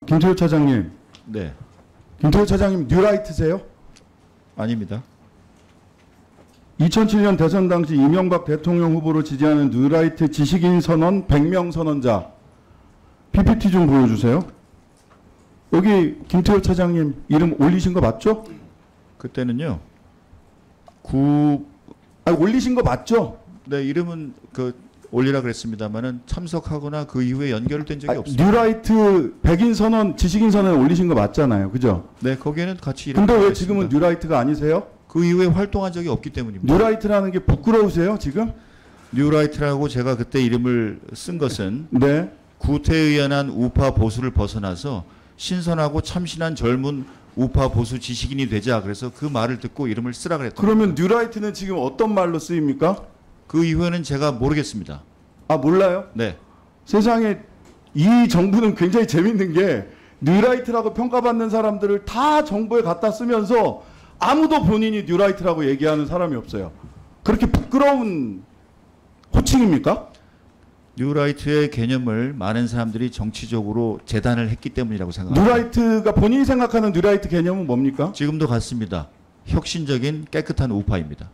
김태효 차장님. 네. 김태효 차장님 뉴라이트세요? 아닙니다. 2007년 대선 당시 이명박 대통령 후보를 지지하는 뉴라이트 지식인 선언 100명 선언자 PPT 좀 보여주세요. 여기 김태효 차장님 이름 올리신 거 맞죠? 그때는요. 아니, 올리신 거 맞죠? 네, 이름은 올리라 그랬습니다만은 참석하거나 그 이후에 연결된 적이 없습니다. 뉴라이트 백인 선언, 지식인 선언 올리신 거 맞잖아요. 그죠? 네, 거기에는 같이 이름. 근데 왜 지금은 뉴라이트가 아니세요? 그 이후에 활동한 적이 없기 때문입니다. 뉴라이트라는 게 부끄러우세요, 지금? 뉴라이트라고 제가 그때 이름을 쓴 것은 네. 구태에 의한 우파 보수를 벗어나서 신선하고 참신한 젊은 우파 보수 지식인이 되자, 그래서 그 말을 듣고 이름을 쓰라 그랬던 그러면 겁니다. 뉴라이트는 지금 어떤 말로 쓰입니까? 그 이후에는 제가 모르겠습니다. 아, 몰라요? 네. 세상에 이 정부는 굉장히 재밌는 게 뉴라이트라고 평가받는 사람들을 다 정부에 갖다 쓰면서 아무도 본인이 뉴라이트라고 얘기하는 사람이 없어요. 그렇게 부끄러운 호칭입니까? 뉴라이트의 개념을 많은 사람들이 정치적으로 재단을 했기 때문이라고 생각합니다. 뉴라이트가 본인이 생각하는 뉴라이트 개념은 뭡니까? 지금도 같습니다. 혁신적인 깨끗한 우파입니다.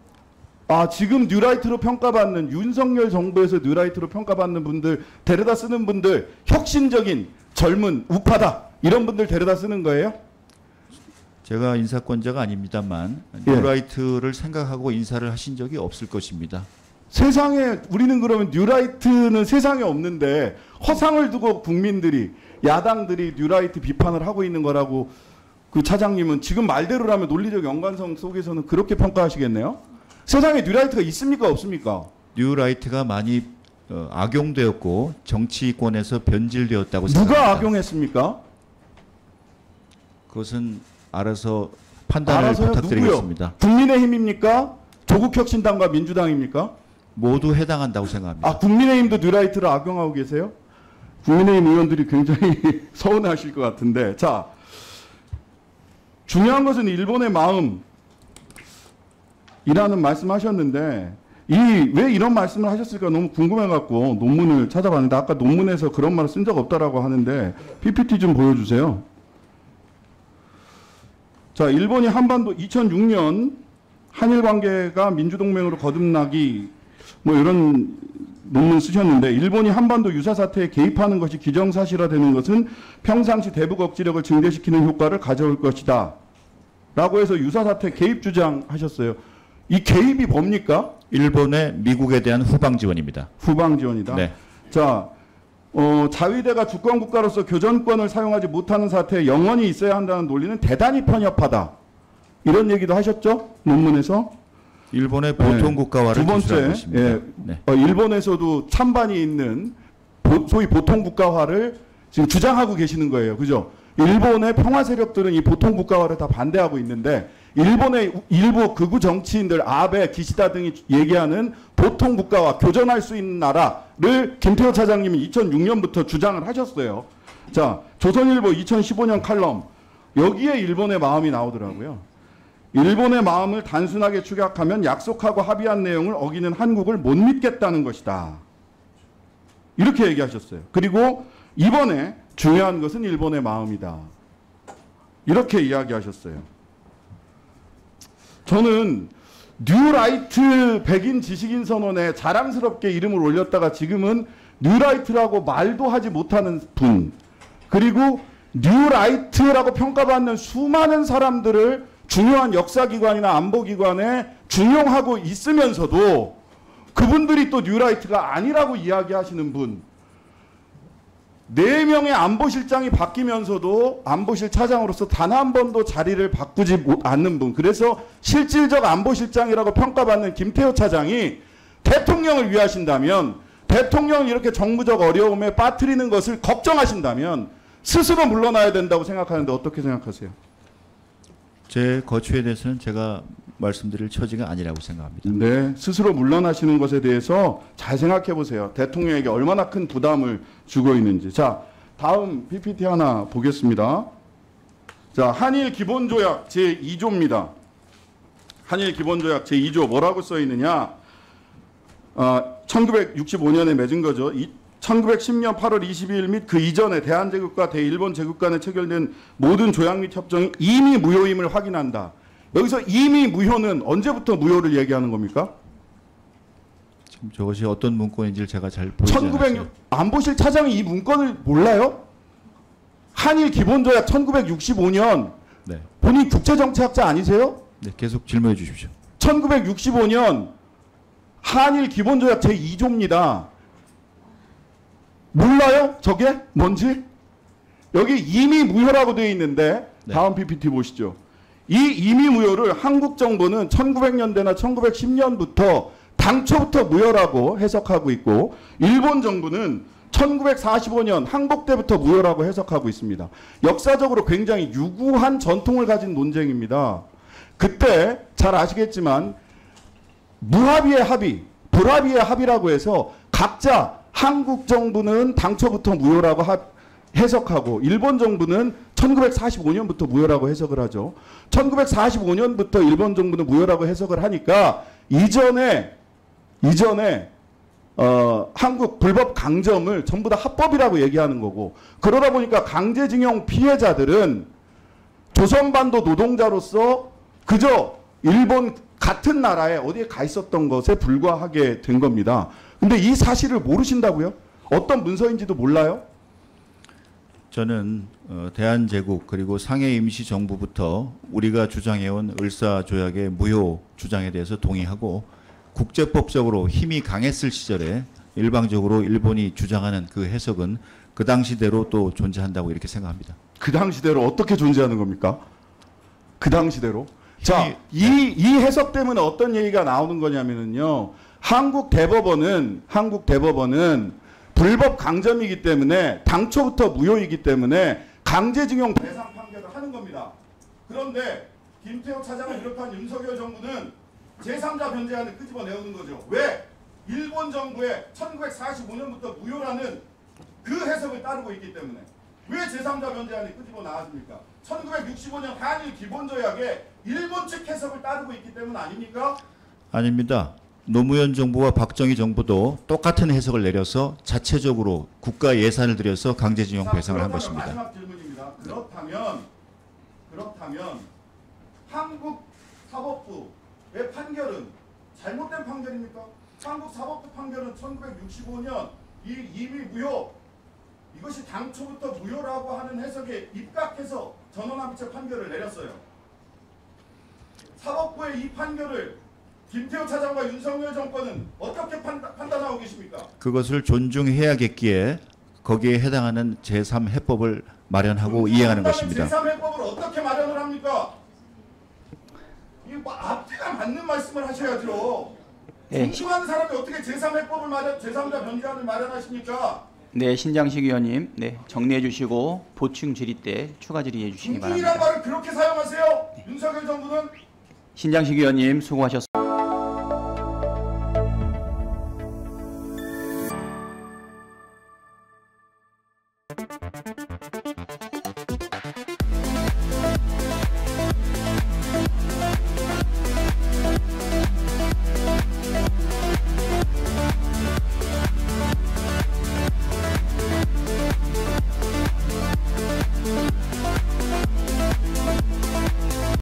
아, 지금 뉴라이트로 평가받는 윤석열 정부에서 뉴라이트로 평가받는 분들 데려다 쓰는 분들 혁신적인 젊은 우파다 이런 분들 데려다 쓰는 거예요? 제가 인사권자가 아닙니다만 예. 뉴라이트를 생각하고 인사를 하신 적이 없을 것입니다. 세상에 우리는 그러면 뉴라이트는 세상에 없는데 허상을 두고 국민들이 야당들이 뉴라이트 비판을 하고 있는 거라고 그 차장님은 지금 말대로라면 논리적 연관성 속에서는 그렇게 평가하시겠네요? 세상에 뉴라이트가 있습니까 없습니까? 뉴라이트가 많이 악용되었고 정치권에서 변질되었다고 생각합니다. 누가 악용했습니까? 그것은 알아서 판단을 알아서요? 부탁드리겠습니다. 누구요? 국민의힘입니까? 조국혁신당과 민주당입니까? 모두 해당한다고 생각합니다. 아, 국민의힘도 뉴라이트를 악용하고 계세요? 국민의힘 의원들이 굉장히 서운해하실 것 같은데, 자, 중요한 것은 일본의 마음이라는 말씀하셨는데 왜 이런 말씀을 하셨을까 너무 궁금해갖고 논문을 찾아봤는데 아까 논문에서 그런 말을 쓴 적 없다라고 하는데 PPT 좀 보여주세요. 자, 일본이 한반도 2006년 한일 관계가 민주동맹으로 거듭나기 뭐 이런 논문 쓰셨는데 일본이 한반도 유사 사태에 개입하는 것이 기정사실화되는 것은 평상시 대북 억지력을 증대시키는 효과를 가져올 것이다 라고 해서 유사 사태 개입 주장하셨어요. 이 개입이 뭡니까? 일본의 미국에 대한 후방 지원입니다. 후방 지원이다. 네. 자, 자위대가 주권 국가로서 교전권을 사용하지 못하는 사태에 영원히 있어야 한다는 논리는 대단히 편협하다. 이런 얘기도 하셨죠? 논문에서. 일본의 보통 국가화를 두 번째, 주장하고 있습니다. 예, 네. 일본에서도 찬반이 있는 소위 보통 국가화를 지금 주장하고 계시는 거예요. 그죠? 일본의 평화 세력들은 이 보통 국가화를 다 반대하고 있는데 일본의 일부 극우 정치인들 아베, 기시다 등이 얘기하는 보통 국가화, 교전할 수 있는 나라를 김태호 차장님이 2006년부터 주장을 하셨어요. 자, 조선일보 2015년 칼럼 여기에 일본의 마음이 나오더라고요. 일본의 마음을 단순하게 축약하면 약속하고 합의한 내용을 어기는 한국을 못 믿겠다는 것이다. 이렇게 얘기하셨어요. 그리고 이번에 중요한 것은 일본의 마음이다. 이렇게 이야기하셨어요. 저는 뉴라이트 백인 지식인 선언에 자랑스럽게 이름을 올렸다가 지금은 뉴라이트라고 말도 하지 못하는 분, 그리고 뉴라이트라고 평가받는 수많은 사람들을 중요한 역사기관이나 안보기관에 중용하고 있으면서도 그분들이 또 뉴라이트가 아니라고 이야기하시는 분, 4명의 안보실장이 바뀌면서도 안보실 차장으로서 단 한 번도 자리를 바꾸지 않는 분, 그래서 실질적 안보실장이라고 평가받는 김태호 차장이 대통령을 위하신다면, 대통령을 이렇게 정무적 어려움에 빠뜨리는 것을 걱정하신다면 스스로 물러나야 된다고 생각하는데 어떻게 생각하세요? 제 거취에 대해서는 제가 말씀드릴 처지가 아니라고 생각합니다. 네, 스스로 물러나시는 것에 대해서 잘 생각해 보세요. 대통령에게 얼마나 큰 부담을 주고 있는지. 자, 다음 PPT 하나 보겠습니다. 자, 한일 기본조약 제2조입니다. 한일 기본조약 제2조 뭐라고 써 있느냐? 1965년에 맺은 거죠. 1910년 8월 22일 및 그 이전에 대한제국과 대일본 제국 간에 체결된 모든 조약 및 협정이 이미 무효임을 확인한다. 여기서 이미 무효는 언제부터 무효를 얘기하는 겁니까? 지금 저것이 어떤 문건인지를 제가 잘 보이지 않았어요. 1906 안보실 차장이 이 문건을 몰라요? 한일 기본조약 1965년 네. 본인 국제정치학자 아니세요? 네, 계속 질문해 주십시오. 1965년 한일 기본조약 제2조입니다. 몰라요? 저게 뭔지? 여기 이미 무효라고 되어 있는데 네. 다음 PPT 보시죠. 이 이미 무효를 한국 정부는 1900년대나 1910년부터 당초부터 무효라고 해석하고 있고 일본 정부는 1945년 항복 때부터 무효라고 해석하고 있습니다. 역사적으로 굉장히 유구한 전통을 가진 논쟁입니다. 그때 잘 아시겠지만 무합의의 합의, 불합의의 합의라고 해서 각자 한국 정부는 당초부터 무효라고 해석하고 일본 정부는 1945년부터 무효라고 해석을 하죠. 1945년부터 일본 정부는 무효라고 해석을 하니까 이전에 한국 불법 강점을 전부 다 합법이라고 얘기하는 거고 그러다 보니까 강제징용 피해자들은 조선반도 노동자로서 그저 일본 같은 나라에 어디에 가 있었던 것에 불과하게 된 겁니다. 근데 이 사실을 모르신다고요? 어떤 문서인지도 몰라요? 저는 대한제국 그리고 상해 임시정부부터 우리가 주장해온 을사조약의 무효 주장에 대해서 동의하고 국제법적으로 힘이 강했을 시절에 일방적으로 일본이 주장하는 그 해석은 그 당시대로 또 존재한다고 이렇게 생각합니다. 그 당시대로 어떻게 존재하는 겁니까? 그 당시대로? 자, 이 해석 때문에 어떤 얘기가 나오는 거냐면요. 한국 대법원은 불법 강점이기 때문에 당초부터 무효이기 때문에 강제징용 대상 판결을 하는 겁니다. 그런데 김태호 차장을 비롯한 윤석열 정부는 제3자 변제안을 끄집어내오는 거죠. 왜? 일본 정부의 1945년부터 무효라는 그 해석을 따르고 있기 때문에. 왜 제3자 변제안이 끄집어 나왔습니까? 1965년 한일 기본조약에 일본 측 해석을 따르고 있기 때문 아닙니까? 아닙니다. 노무현 정부와 박정희 정부도 똑같은 해석을 내려서 자체적으로 국가 예산을 들여서 강제징용 배상을 한 것입니다. 마지막 질문입니다. 그렇다면 한국 사법부의 판결은 잘못된 판결입니까? 한국 사법부 판결은 1965년 이미 무효 이것이 당초부터 무효라고 하는 해석에 입각해서 전원합의체 판결을 내렸어요. 사법부의 이 판결을 김태호 차장과 윤석열 정권은 어떻게 판단하고 계십니까? 그것을 존중해야겠기에 거기에 해당하는 제3해법을 마련하고 이행하는 것입니다. 제3해법을 어떻게 마련을 합니까? 이거 뭐 앞뒤가 맞는 말씀을 하셔야죠. 존중하는 사람이 어떻게 제3해법을 제3자 변제안을 마련하십니까? 네, 신장식 의원님, 네, 정리해 주시고 보충 질의 때 추가 질의해 주시기 존중이란 바랍니다. 말을 그렇게 사용하세요? 윤석열 정부는 신장식 의원님 수고하셨습니다.